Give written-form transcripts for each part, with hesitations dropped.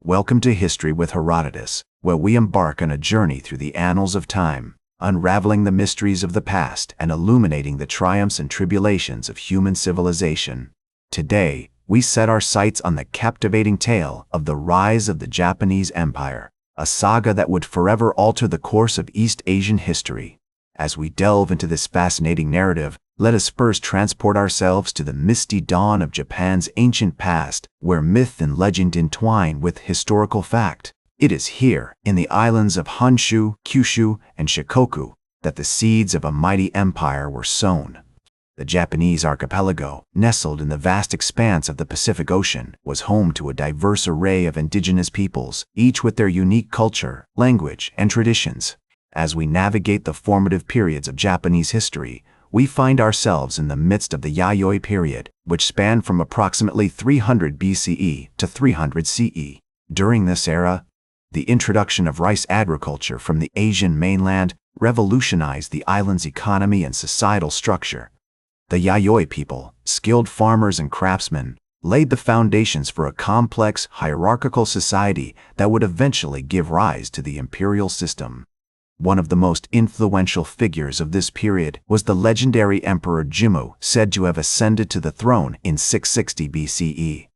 Welcome to History with Herodotus, where we embark on a journey through the annals of time, unraveling the mysteries of the past and illuminating the triumphs and tribulations of human civilization. Today, we set our sights on the captivating tale of the rise of the Japanese Empire, a saga that would forever alter the course of East Asian history. As we delve into this fascinating narrative, let us first transport ourselves to the misty dawn of Japan's ancient past, where myth and legend entwine with historical fact. It is here, in the islands of Honshu, Kyushu, and Shikoku, that the seeds of a mighty empire were sown. The Japanese archipelago, nestled in the vast expanse of the Pacific Ocean, was home to a diverse array of indigenous peoples, each with their unique culture, language, and traditions. As we navigate the formative periods of Japanese history, we find ourselves in the midst of the Yayoi period, which spanned from approximately 300 BCE to 300 CE. During this era, the introduction of rice agriculture from the Asian mainland revolutionized the island's economy and societal structure. The Yayoi people, skilled farmers and craftsmen, laid the foundations for a complex, hierarchical society that would eventually give rise to the imperial system. One of the most influential figures of this period was the legendary Emperor Jimmu, said to have ascended to the throne in 660 BCE.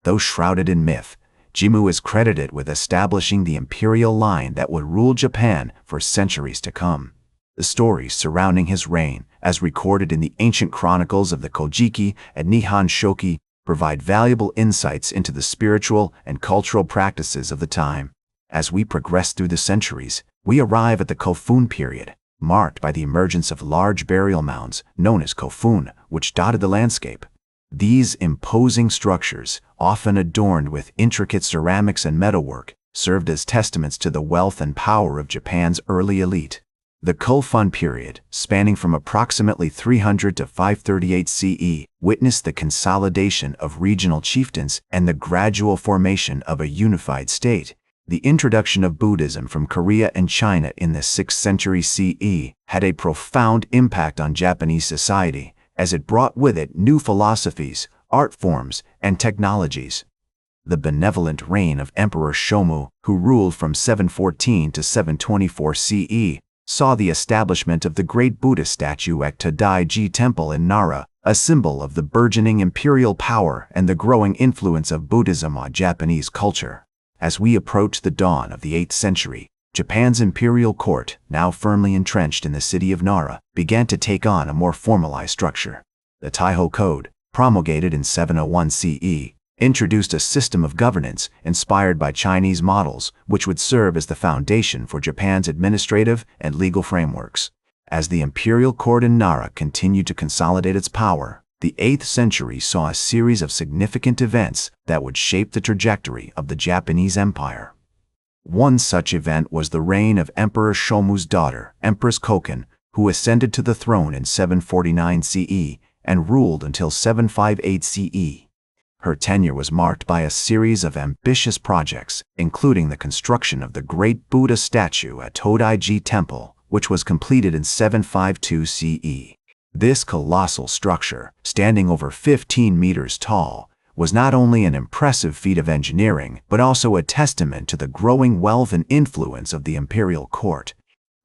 Though shrouded in myth, Jimmu is credited with establishing the imperial line that would rule Japan for centuries to come. The stories surrounding his reign, as recorded in the ancient chronicles of the Kojiki and Nihon Shoki, provide valuable insights into the spiritual and cultural practices of the time. As we progress through the centuries, we arrive at the Kofun period, marked by the emergence of large burial mounds known as kofun, which dotted the landscape. These imposing structures, often adorned with intricate ceramics and metalwork, served as testaments to the wealth and power of Japan's early elite. The Kofun period, spanning from approximately 300 to 538 CE, witnessed the consolidation of regional chieftains and the gradual formation of a unified state. The introduction of Buddhism from Korea and China in the 6th century CE had a profound impact on Japanese society, as it brought with it new philosophies, art forms, and technologies. The benevolent reign of Emperor Shomu, who ruled from 714 to 724 CE, saw the establishment of the great Buddha statue at Tadaiji Temple in Nara, a symbol of the burgeoning imperial power and the growing influence of Buddhism on Japanese culture. As we approach the dawn of the 8th century, Japan's imperial court, now firmly entrenched in the city of Nara, began to take on a more formalized structure. The Taiho Code, promulgated in 701 CE, introduced a system of governance inspired by Chinese models, which would serve as the foundation for Japan's administrative and legal frameworks. As the imperial court in Nara continued to consolidate its power, the 8th century saw a series of significant events that would shape the trajectory of the Japanese Empire. One such event was the reign of Emperor Shomu's daughter, Empress Koken, who ascended to the throne in 749 CE and ruled until 758 CE. Her tenure was marked by a series of ambitious projects, including the construction of the great Buddha statue at Todaiji Temple, which was completed in 752 CE. This colossal structure, standing over 15 meters tall, was not only an impressive feat of engineering, but also a testament to the growing wealth and influence of the imperial court.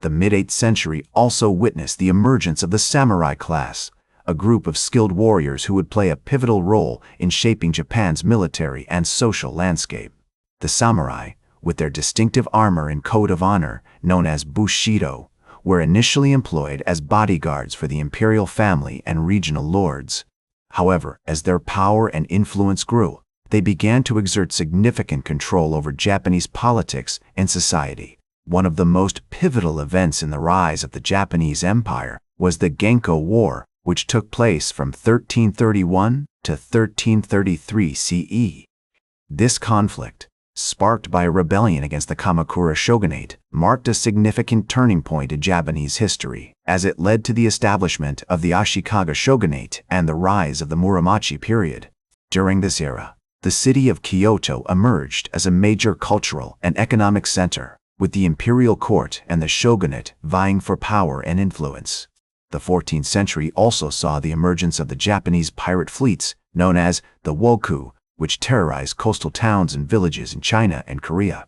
The mid-8th century also witnessed the emergence of the samurai class, a group of skilled warriors who would play a pivotal role in shaping Japan's military and social landscape. The samurai, with their distinctive armor and code of honor, known as bushido, were initially employed as bodyguards for the imperial family and regional lords. However, as their power and influence grew, they began to exert significant control over Japanese politics and society. One of the most pivotal events in the rise of the Japanese Empire was the Genko War, which took place from 1331 to 1333 CE. This conflict, sparked by a rebellion against the Kamakura shogunate, marked a significant turning point in Japanese history, as it led to the establishment of the Ashikaga shogunate and the rise of the Muromachi period. During this era, the city of Kyoto emerged as a major cultural and economic center, with the imperial court and the shogunate vying for power and influence. The 14th century also saw the emergence of the Japanese pirate fleets, known as the Woku, which terrorized coastal towns and villages in China and Korea.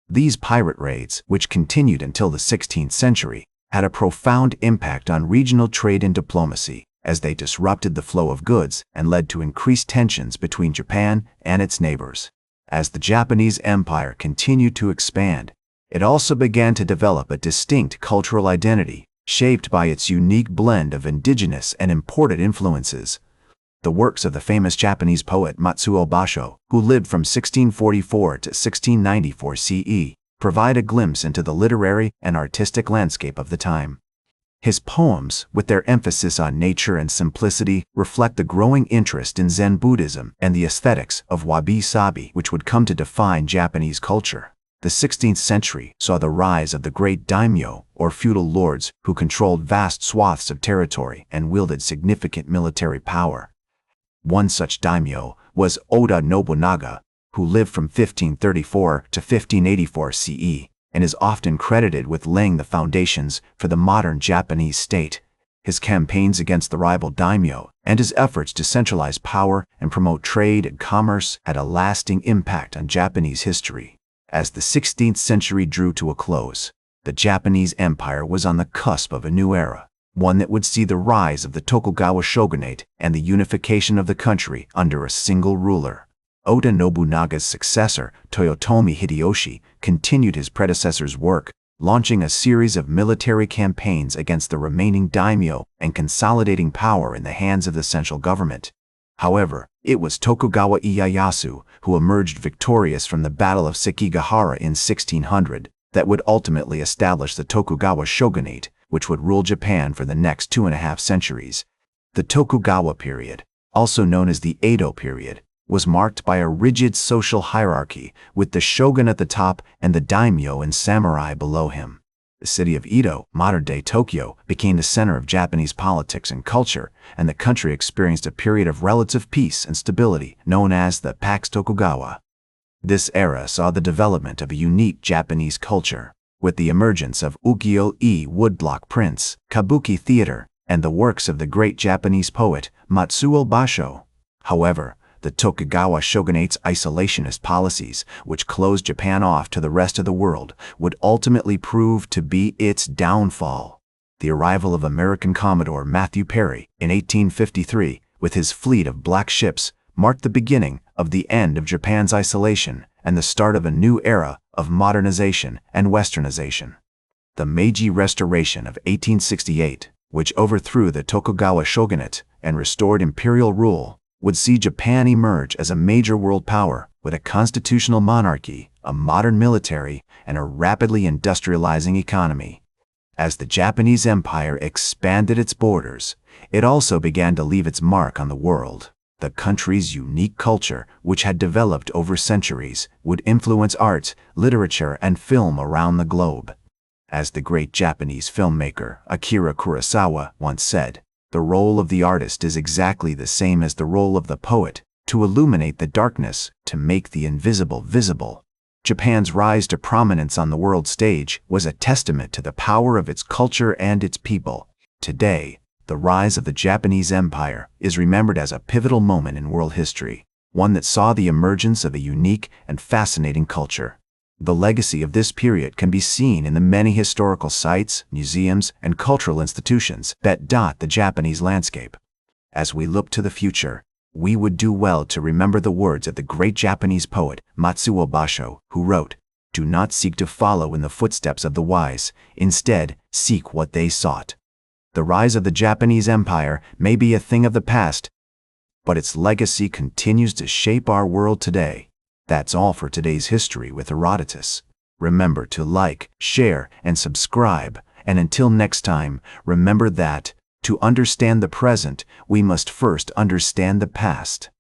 These pirate raids, which continued until the 16th century, had a profound impact on regional trade and diplomacy, as they disrupted the flow of goods and led to increased tensions between Japan and its neighbors. As the Japanese Empire continued to expand, it also began to develop a distinct cultural identity, shaped by its unique blend of indigenous and imported influences. The works of the famous Japanese poet Matsuo Basho, who lived from 1644 to 1694 CE, provide a glimpse into the literary and artistic landscape of the time. His poems, with their emphasis on nature and simplicity, reflect the growing interest in Zen Buddhism and the aesthetics of wabi-sabi, which would come to define Japanese culture. The 16th century saw the rise of the great daimyo, or feudal lords, who controlled vast swaths of territory and wielded significant military power. One such daimyo was Oda Nobunaga, who lived from 1534 to 1584 CE, and is often credited with laying the foundations for the modern Japanese state. His campaigns against the rival daimyo and his efforts to centralize power and promote trade and commerce had a lasting impact on Japanese history. As the 16th century drew to a close, the Japanese Empire was on the cusp of a new era, one that would see the rise of the Tokugawa shogunate and the unification of the country under a single ruler. Oda Nobunaga's successor, Toyotomi Hideyoshi, continued his predecessor's work, launching a series of military campaigns against the remaining daimyo and consolidating power in the hands of the central government. However, it was Tokugawa Ieyasu, who emerged victorious from the Battle of Sekigahara in 1600, that would ultimately establish the Tokugawa shogunate, which would rule Japan for the next 2.5 centuries. The Tokugawa period, also known as the Edo period, was marked by a rigid social hierarchy, with the shogun at the top and the daimyo and samurai below him. The city of Edo, modern-day Tokyo, became the center of Japanese politics and culture, and the country experienced a period of relative peace and stability known as the Pax Tokugawa. This era saw the development of a unique Japanese culture, with the emergence of ukiyo-e woodblock prints, kabuki theater, and the works of the great Japanese poet Matsuo Basho. However, the Tokugawa shogunate's isolationist policies, which closed Japan off to the rest of the world, would ultimately prove to be its downfall. The arrival of American Commodore Matthew Perry in 1853, with his fleet of black ships, marked the beginning of the end of Japan's isolation and the start of a new era of modernization and westernization. The Meiji Restoration of 1868, which overthrew the Tokugawa shogunate and restored imperial rule, would see Japan emerge as a major world power with a constitutional monarchy, a modern military, and a rapidly industrializing economy. As the Japanese Empire expanded its borders, it also began to leave its mark on the world. The country's unique culture, which had developed over centuries, would influence art, literature, and film around the globe. As the great Japanese filmmaker Akira Kurosawa once said, "The role of the artist is exactly the same as the role of the poet, to illuminate the darkness, to make the invisible visible." Japan's rise to prominence on the world stage was a testament to the power of its culture and its people. Today, the rise of the Japanese Empire is remembered as a pivotal moment in world history, one that saw the emergence of a unique and fascinating culture. The legacy of this period can be seen in the many historical sites, museums, and cultural institutions that dot the Japanese landscape. As we look to the future, we would do well to remember the words of the great Japanese poet Matsuo Basho, who wrote, "Do not seek to follow in the footsteps of the wise, instead seek what they sought." The rise of the Japanese Empire may be a thing of the past, but its legacy continues to shape our world today. That's all for today's History with Herodotus. Remember to like, share, and subscribe. And until next time, remember that, to understand the present, we must first understand the past.